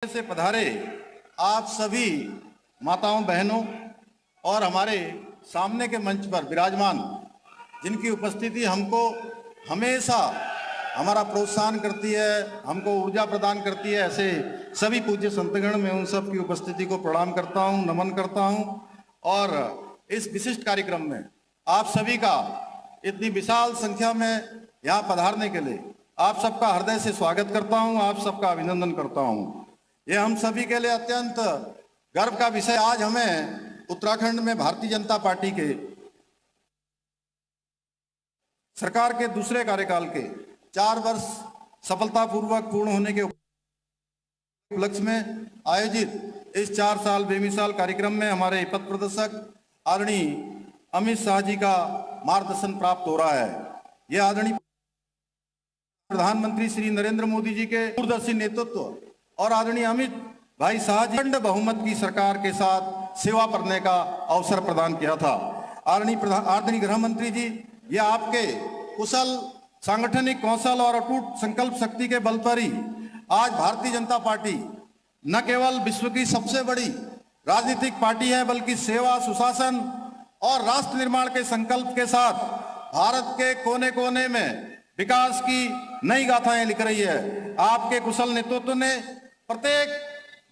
से पधारे आप सभी माताओं बहनों और हमारे सामने के मंच पर विराजमान जिनकी उपस्थिति हमको हमेशा हमारा प्रोत्साहन करती है, हमको ऊर्जा प्रदान करती है, ऐसे सभी पूज्य संतगण में उन सब की उपस्थिति को प्रणाम करता हूं, नमन करता हूं। और इस विशिष्ट कार्यक्रम में आप सभी का इतनी विशाल संख्या में यहाँ पधारने के लिए आप सबका हृदय से स्वागत करता हूं, आप सबका अभिनंदन करता हूं। ये हम सभी के लिए अत्यंत गर्व का विषय। आज हमें उत्तराखंड में भारतीय जनता पार्टी के सरकार के दूसरे कार्यकाल के 4 वर्ष सफलतापूर्वक पूर्ण होने के उपलक्ष्य में आयोजित इस 4 साल बेमिसाल कार्यक्रम में हमारे पथ प्रदर्शक आदरणीय अमित शाह जी का मार्गदर्शन प्राप्त हो रहा है। यह आदरणीय प्रधानमंत्री श्री नरेंद्र मोदी जी के दूरदर्शी नेतृत्व और आदरणीय अमित भाई शाह जी ने बहुमत की सरकार के साथ सेवा करने का अवसर प्रदान किया था। आदरणीय गृह मंत्री जी, ये आपके कुशल सांगठनिक कौशल और अटूट संकल्प शक्ति के बल पर ही आज भारतीय जनता पार्टी न केवल विश्व की सबसे बड़ी राजनीतिक पार्टी है, बल्कि सेवा, सुशासन और राष्ट्र निर्माण के संकल्प के साथ भारत के कोने कोने में विकास की नई गाथाएं लिख रही है। आपके कुशल नेतृत्व ने प्रत्येक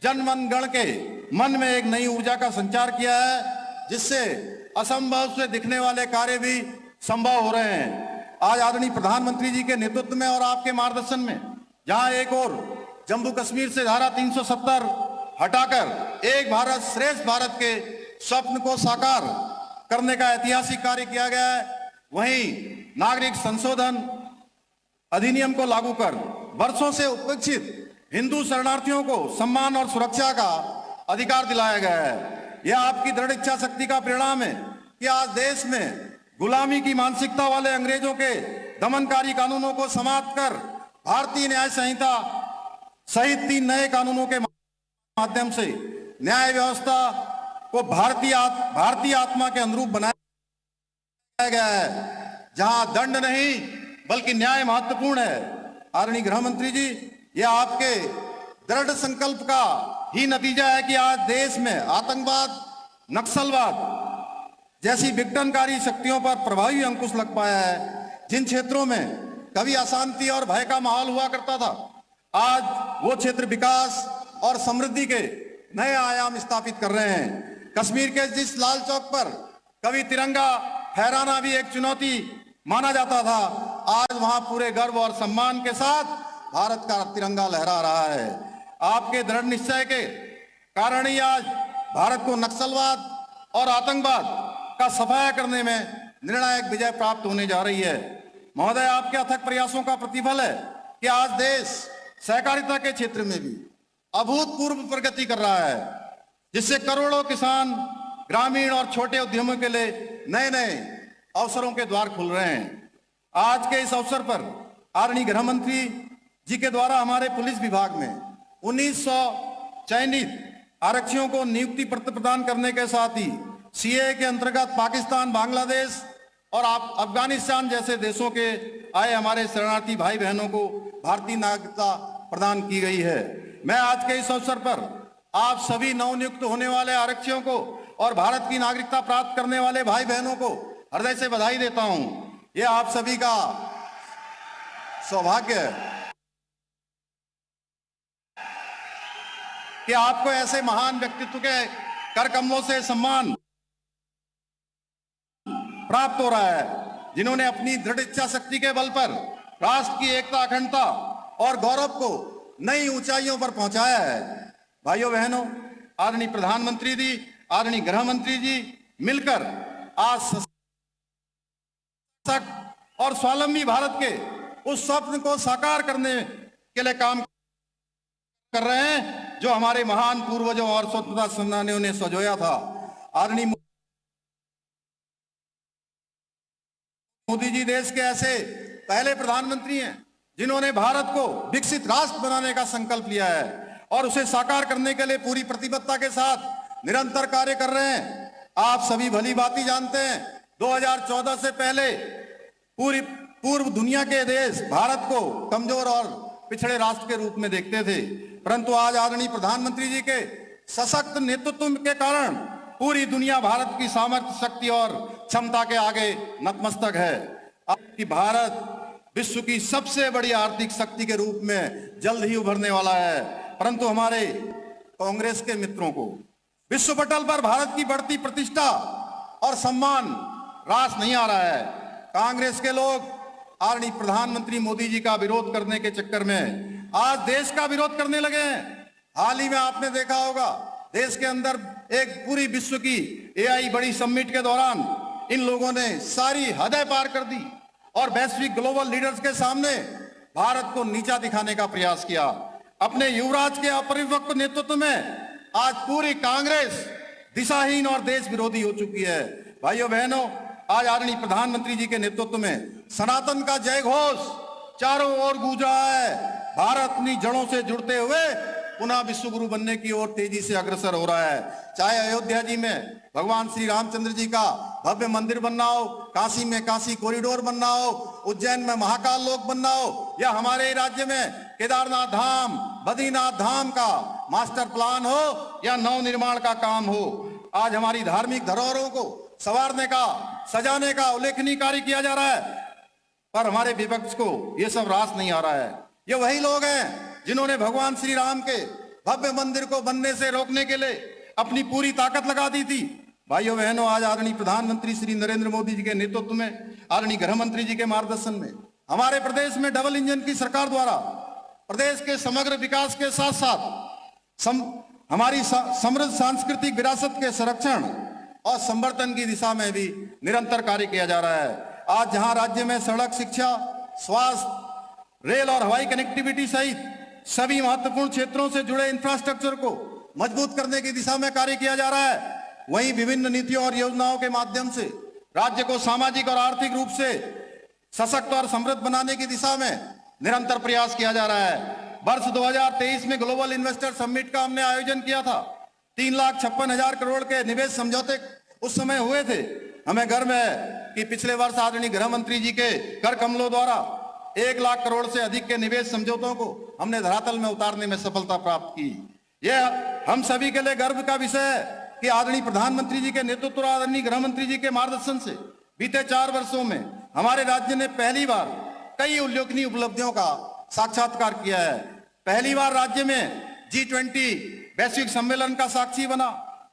जन मन गण के मन में एक नई ऊर्जा का संचार किया है, जिससे असंभव से दिखने वाले कार्य भी संभव हो रहे हैं। आज आदरणीय प्रधानमंत्री जी के नेतृत्व में और आपके मार्गदर्शन में जहां एक और जम्मू कश्मीर से धारा 370 हटाकर एक भारत श्रेष्ठ भारत के स्वप्न को साकार करने का ऐतिहासिक कार्य किया गया है, वहीं नागरिक संशोधन अधिनियम को लागू कर वर्षों से उपेक्षित हिंदू शरणार्थियों को सम्मान और सुरक्षा का अधिकार दिलाया गया है। यह आपकी दृढ़ इच्छा शक्ति का परिणाम है कि आज देश में गुलामी की मानसिकता वाले अंग्रेजों के दमनकारी कानूनों को समाप्त कर भारतीय न्याय संहिता सहित 3 नए कानूनों के माध्यम से न्याय व्यवस्था को भारतीय आत्मा के अनुरूप बनाया गया है, जहां दंड नहीं बल्कि न्याय महत्वपूर्ण है। आदरणीय गृह मंत्री जी, यह आपके दृढ़ संकल्प का ही नतीजा है कि आज देश में आतंकवाद, नक्सलवाद जैसी विघटनकारी शक्तियों पर प्रभावी अंकुश लग पाया है। जिन क्षेत्रों में कभी अशांति और भय का माहौल हुआ करता था, आज वो क्षेत्र विकास और समृद्धि के नए आयाम स्थापित कर रहे हैं। कश्मीर के जिस लाल चौक पर कभी तिरंगा फहराना भी एक चुनौती माना जाता था, आज वहां पूरे गर्व और सम्मान के साथ भारत का तिरंगा लहरा रहा है। आपके दृढ़ निश्चय के कारण ही आज भारत को नक्सलवाद और आतंकवाद का सफाया करने में निर्णायक विजय प्राप्त होने जा रही है। महोदय, आपके अथक प्रयासों का प्रतिफल है कि आज देश सहकारिता के क्षेत्र में भी अभूतपूर्व प्रगति कर रहा है, जिससे करोड़ों किसान, ग्रामीण और छोटे उद्यमों के लिए नए नए अवसरों के द्वार खुल रहे हैं। आज के इस अवसर पर आदरणीय गृह मंत्री जी के द्वारा हमारे पुलिस विभाग में 1900 चयनित आरक्षियों को नियुक्ति पत्र प्रदान करने के साथ ही सीए के अंतर्गत पाकिस्तान, बांग्लादेश और अफगानिस्तान जैसे देशों के आए हमारे शरणार्थी भाई बहनों को भारतीय नागरिकता प्रदान की गई है। मैं आज के इस अवसर पर आप सभी नवनियुक्त होने वाले आरक्षियों को और भारत की नागरिकता प्राप्त करने वाले भाई बहनों को हृदय से बधाई देता हूं। यह आप सभी का सौभाग्य है कि आपको ऐसे महान व्यक्तित्व के करकमलों से सम्मान प्राप्त हो रहा है, जिन्होंने अपनी दृढ़ इच्छा शक्ति के बल पर राष्ट्र की एकता, अखंडता और गौरव को नई ऊंचाइयों पर पहुंचाया है। भाइयों बहनों, आदरणीय प्रधानमंत्री जी, आदरणीय गृह मंत्री जी मिलकर आज सशक्त और स्वावलंबी भारत के उस स्वप्न को साकार करने के लिए काम कर रहे हैं, जो हमारे महान पूर्वजों और स्वतंत्रता सेनानियों ने संजोया था। आदरणीय मोदी जी देश के ऐसे पहले प्रधानमंत्री हैं जिन्होंने भारत को विकसित राष्ट्र बनाने का संकल्प लिया है और उसे साकार करने के लिए पूरी प्रतिबद्धता के साथ निरंतर कार्य कर रहे हैं। आप सभी भली भांति जानते हैं, 2014 से पहले पूर्व दुनिया के देश भारत को कमजोर और पिछड़े राष्ट्र के रूप में देखते थे, परंतु आज आदरणीय प्रधानमंत्री जी के सशक्त नेतृत्व के कारण पूरी दुनिया भारत की सामर्थ्य, शक्ति और क्षमता के आगे नतमस्तक है। कि भारत विश्व की सबसे बड़ी आर्थिक शक्ति के रूप में जल्द ही उभरने वाला है, परंतु हमारे कांग्रेस के मित्रों को विश्व पटल पर भारत की बढ़ती प्रतिष्ठा और सम्मान रास नहीं आ रहा है। कांग्रेस के लोग आदरणीय प्रधानमंत्री मोदी जी का विरोध करने के चक्कर में आज देश का विरोध करने लगे हैं। हाल ही में आपने देखा होगा, देश के अंदर एक पूरी विश्व की एआई बड़ी समिट के दौरान इन लोगों ने सारी हदें पार कर दी और वैश्विक ग्लोबल लीडर्स के सामने भारत को नीचा दिखाने का प्रयास किया। अपने युवराज के अपरिपक्व नेतृत्व में आज पूरी कांग्रेस दिशाहीन और देश विरोधी हो चुकी है। भाइयों बहनों, आज आदरणीय प्रधानमंत्री जी के नेतृत्व में सनातन का जय घोष चारों ओर गूंज रहा है। भारत अपनी जड़ों से जुड़ते हुए पुनः विश्व गुरु बनने की ओर तेजी से अग्रसर हो रहा है। चाहे अयोध्या जी में भगवान श्री रामचंद्र जी का भव्य मंदिर बनना हो, काशी में काशी कॉरिडोर बनना हो, उज्जैन में महाकाल लोक बनना हो, या हमारे राज्य में केदारनाथ धाम, बद्रीनाथ धाम का मास्टर प्लान हो या नव निर्माण का काम हो। आज हमारी धार्मिक धरोहरों को संवारने का, सजाने का उल्लेखनीय कार्य किया जा रहा है, पर हमारे विपक्ष को यह सब रास नहीं आ रहा है। ये वही लोग हैं जिन्होंने भगवान श्री राम के भव्य मंदिर को बनने से रोकने के लिए अपनी पूरी ताकत लगा दी थी। भाइयों बहनों, आज आदरणीय प्रधानमंत्री श्री नरेंद्र मोदी जी के नेतृत्व में, आदरणीय गृह मंत्री जी के मार्गदर्शन में हमारे प्रदेश में डबल इंजन की सरकार द्वारा प्रदेश के समग्र विकास के साथ साथ हमारी समृद्ध सांस्कृतिक विरासत के संरक्षण और संवर्धन की दिशा में भी निरंतर कार्य किया जा रहा है। आज जहां राज्य में सड़क, शिक्षा, स्वास्थ्य, रेल और हवाई कनेक्टिविटी सहित सभी महत्वपूर्ण क्षेत्रों से जुड़े इंफ्रास्ट्रक्चर को मजबूत करने की दिशा में कार्य किया जा रहा है, वहीं विभिन्न नीतियों और योजनाओं के माध्यम से राज्य को सामाजिक और आर्थिक रूप से सशक्त और समृद्ध बनाने की दिशा में निरंतर प्रयास किया जा रहा है। वर्ष 2023 में ग्लोबल इन्वेस्टर समिट का हमने आयोजन किया था। 3,56,000 करोड़ के निवेश समझौते उस समय हुए थे। हमें गर्व है कि पिछले वर्ष आदरणीय गृह मंत्री जी के कर कमलों द्वारा 1 लाख करोड़ से अधिक के निवेश समझौतों को हमने धरातल में उतारने में सफलता प्राप्त की। यह हम सभी के लिए गर्व का विषय है कि आदरणीय प्रधानमंत्री जी के नेतृत्व और आदरणीय गृह मंत्री जी के मार्गदर्शन से बीते 4 वर्षों में हमारे राज्य ने पहली बार कई उल्लेखनीय उपलब्धियों का साक्षात्कार किया है। पहली बार राज्य में G20 वैश्विक सम्मेलन का साक्षी बना,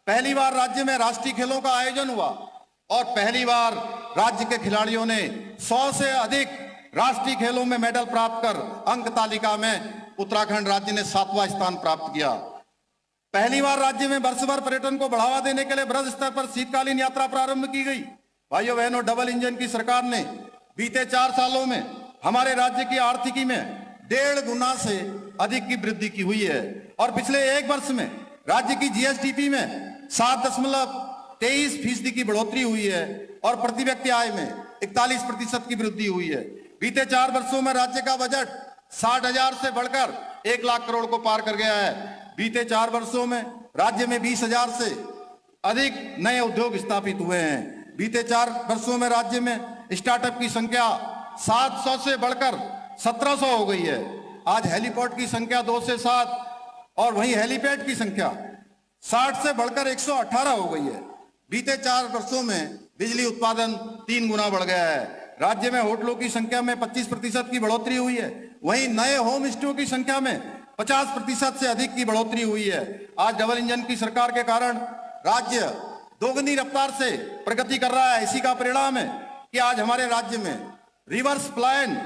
पहली बार राज्य में राष्ट्रीय खेलों का आयोजन हुआ और पहली बार राज्य के खिलाड़ियों ने 100 से अधिक राष्ट्रीय खेलों में मेडल प्राप्त कर अंक तालिका में उत्तराखंड राज्य ने 7वां स्थान प्राप्त किया। पहली बार राज्य में वर्ष भर पर्यटन को बढ़ावा देने के लिए बृहद स्तर पर शीतकालीन यात्रा प्रारंभ की गई। भाइयों बहनों, डबल इंजन की सरकार ने बीते 4 सालों में हमारे राज्य की आर्थिकी में 1.5 गुना से अधिक की वृद्धि की हुई है और पिछले 1 वर्ष में राज्य की जीएसडीपी में 7.23% की बढ़ोतरी हुई है और प्रति व्यक्ति आय में 41% की वृद्धि हुई है। बीते 4 वर्षों में राज्य का बजट 60,000 से बढ़कर 1 लाख करोड़ को पार कर गया है। बीते 4 वर्षों में राज्य में 20,000 से अधिक नए उद्योग स्थापित हुए हैं। बीते 4 वर्षों में राज्य में स्टार्टअप की संख्या 700 से बढ़कर 1700 हो गई है। आज हेलीपोर्ट की संख्या 2 से 7 और वहीं हेलीपैड की संख्या 60 से बढ़कर 118 हो गई है। बीते 4 वर्षों में बिजली उत्पादन 3 गुना बढ़ गया है। राज्य में होटलों की संख्या में 25% की बढ़ोतरी हुई है, वहीं नए होम स्टे की संख्या में 50% से अधिक की बढ़ोतरी हुई है। आज डबल इंजन की सरकार के कारण राज्य दोगुनी रफ्तार से प्रगति कर रहा है। इसी का परिणाम है कि आज हमारे राज्य में रिवर्स प्लान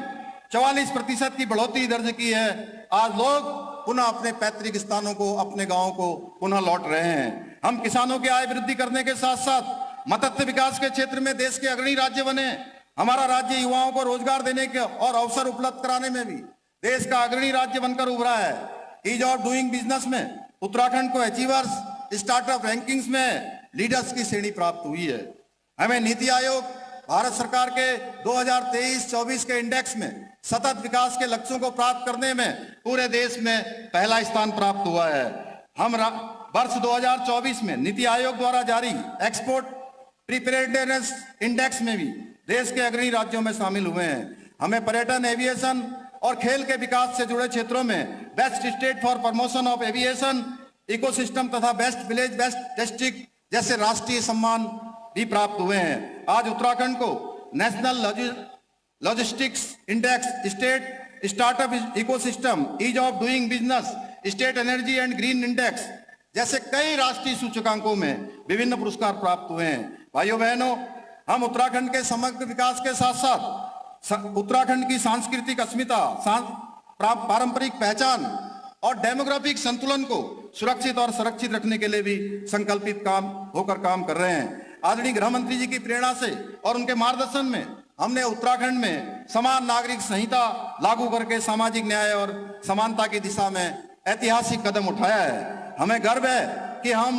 44% की बढ़ोतरी दर्ज की है। आज लोग पुनः अपने पैतृक स्थानों को, अपने गांवों को पुनः लौट रहे हैं। हम किसानों की आय वृद्धि करने के साथ साथ मत्स्य विकास के क्षेत्र में देश के अग्रणी राज्य बने। हमारा राज्य युवाओं को रोजगार देने के और अवसर उपलब्ध कराने में भी देश का अग्रणी राज्य बनकर उभरा है। ईज ऑफ डूइंग बिजनेस में उत्तराखंड को अचीवर्स स्टार्टअप रैंकिंग्स में लीडर्स की श्रेणी प्राप्त हुई है। हमें नीति आयोग भारत सरकार के 2023-24 के इंडेक्स में सतत विकास के लक्ष्यों को प्राप्त करने में पूरे देश में पहला स्थान प्राप्त हुआ है। हम वर्ष 2024 में नीति आयोग द्वारा जारी एक्सपोर्ट प्रिपेयर्डनेस इंडेक्स में भी देश के अग्रणी राज्यों में शामिल हुए हैं। हमें पर्यटन, एविएशन और खेल के विकास से जुड़े क्षेत्रों में best state for promotion of aviation ecosystem तथा बेस्ट विलेज बेस्ट डिस्ट्रिक्ट जैसे राष्ट्रीय सम्मान भी प्राप्त हुए हैं। आज उत्तराखंड को national logistics index, state startup ecosystem, ease of doing business, state energy and green index जैसे कई राष्ट्रीय सूचकांकों में विभिन्न पुरस्कार प्राप्त हुए हैं। भाइयों बहनों, हम उत्तराखंड के समग्र विकास के साथ साथ उत्तराखंड की सांस्कृतिक अस्मिता, पारंपरिक पहचान और डेमोग्राफिक संतुलन को सुरक्षित और संरक्षित रखने के लिए भी संकल्पित होकर काम कर रहे हैं। आदरणीय गृह मंत्री जी की प्रेरणा से और उनके मार्गदर्शन में हमने उत्तराखंड में समान नागरिक संहिता लागू करके सामाजिक न्याय और समानता की दिशा में ऐतिहासिक कदम उठाया है। हमें गर्व है कि हम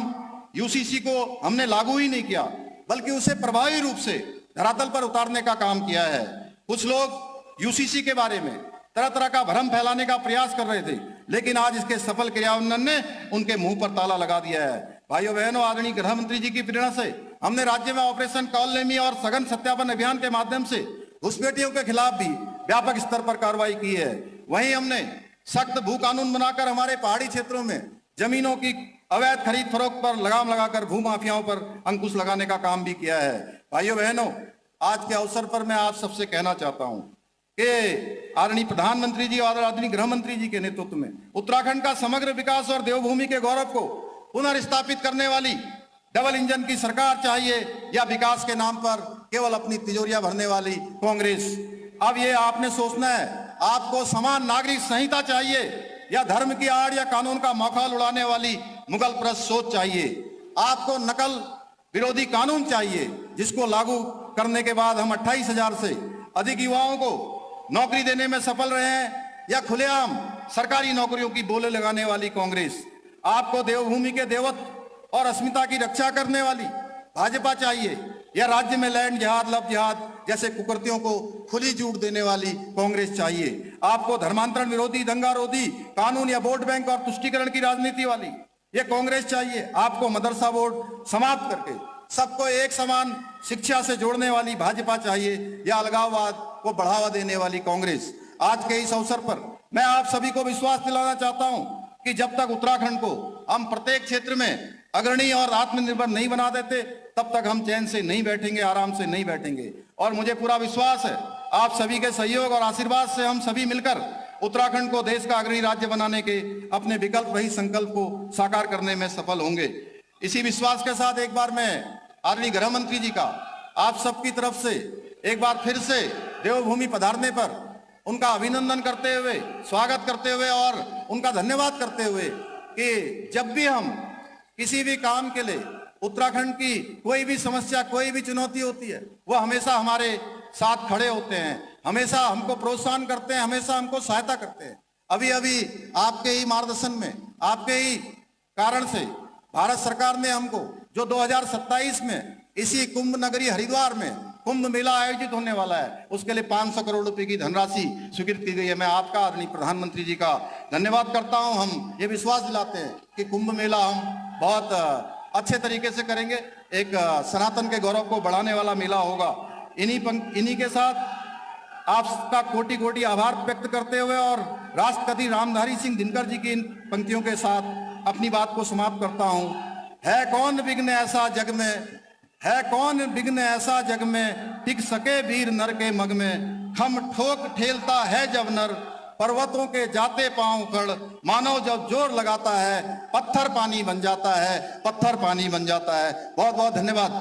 यूसीसी को हमने लागू ही नहीं किया, बल्कि उसे प्रभावी रूप से धरातल पर उतारने का काम किया है। कुछ लोग यूसीसी के बारे में तरह तरह का भ्रम फैलाने का प्रयास कर रहे थे, लेकिन आज इसके सफल क्रियान्वयन ने उनके मुंह पर ताला लगा दिया है। भाइयों बहनों, आदरणीय गृह मंत्री जी की प्रेरणा से हमने राज्य में ऑपरेशन कॉलनेमी और सघन सत्यापन अभियान के माध्यम से घुसपैठियों के खिलाफ भी व्यापक स्तर पर कार्रवाई की है। वहीं हमने सख्त भू कानून बनाकर हमारे पहाड़ी क्षेत्रों में जमीनों की अवैध खरीद फरोख्त पर लगाम लगाकर भू माफियाओं पर अंकुश लगाने का काम भी किया है। भाइयों बहनों, आज के अवसर पर मैं आप सबसे कहना चाहता हूं कि आदरणीय प्रधानमंत्री जी और आदरणीय गृह मंत्री जी के नेतृत्व में उत्तराखंड का समग्र विकास और देवभूमि के गौरव को पुनर्स्थापित करने वाली डबल इंजन की सरकार चाहिए या विकास के नाम पर केवल अपनी तिजोरियां भरने वाली कांग्रेस। अब ये आपने सोचना है, आपको समान नागरिक संहिता चाहिए या धर्म की आड़ या कानून का मौखौल उड़ाने वाली मुगल प्रस्त सोच चाहिए। आपको नकल विरोधी कानून चाहिए जिसको लागू करने के बाद हम 28,000 से अधिक युवाओं को नौकरी देने में सफल रहे हैं, या खुलेआम सरकारी नौकरियों की बोले लगाने वाली कांग्रेस। आपको देवभूमि के देवत्व और अस्मिता की रक्षा करने वाली भाजपा चाहिए या राज्य में लैंड जिहाद, लव जिहाद जैसे कुकृतियों को खुली छूट देने वाली कांग्रेस चाहिए। आपको धर्मांतरण विरोधी, दंगारोधी कानून या वोट बैंक और तुष्टीकरण की राजनीति वाली ये कांग्रेस चाहिए। आपको मदरसा बोर्ड समाप्त करके सबको एक समान शिक्षा से जोड़ने वाली भाजपा चाहिए या अलगाववाद को बढ़ावा देने वाली कांग्रेस। आज के इस अवसर पर मैं आप सभी को विश्वास दिलाना चाहता हूं कि जब तक उत्तराखंड को हम प्रत्येक क्षेत्र में अग्रणी और आत्मनिर्भर नहीं बना देते, तब तक हम चैन से नहीं बैठेंगे, आराम से नहीं बैठेंगे। और मुझे पूरा विश्वास है आप सभी के सहयोग और आशीर्वाद से हम सभी मिलकर उत्तराखंड को देश का अग्रणी राज्य बनाने के अपने विकल्प रहित संकल्प को साकार करने में सफल होंगे। इसी विश्वास के साथ एक बार मैं आदरणीय गृह मंत्री जी का आप सबकी तरफ से एक बार फिर से देवभूमि पधारने पर उनका अभिनंदन करते हुए, स्वागत करते हुए और उनका धन्यवाद करते हुए कि जब भी हम किसी भी काम के लिए उत्तराखंड की कोई भी समस्या, कोई भी चुनौती होती है, वो हमेशा हमारे साथ खड़े होते हैं, हमेशा हमको प्रोत्साहन करते हैं, हमेशा हमको सहायता करते हैं। अभी अभी आपके ही मार्गदर्शन में, आपके ही कारण से भारत सरकार ने हमको जो 2027 में इसी कुंभ नगरी हरिद्वार में कुंभ मेला आयोजित होने वाला है, उसके लिए 500 करोड़ रुपए की धनराशि स्वीकृत की गई है। मैं आपका आदरणीय प्रधानमंत्री जी का धन्यवाद करता हूं। हम ये विश्वास दिलाते हैं कि कुंभ मेला हम बहुत अच्छे तरीके से करेंगे, एक सनातन के गौरव को बढ़ाने वाला मेला होगा। इन्हीं के साथ आपका कोटि कोटि आभार व्यक्त करते हुए और राष्ट्रपति रामधारी सिंह दिनकर जी की इन पंक्तियों के साथ अपनी बात को समाप्त करता हूं। है कौन विघ्न ऐसा जग में, है कौन विघ्न ऐसा जग में, टिक सके वीर नर के मग में, खम ठोक ठेलता है जब नर, पर्वतों के जाते पांव खड़, मानव जब जोर लगाता है, पत्थर पानी बन जाता है, पत्थर पानी बन जाता है। बहुत बहुत धन्यवाद।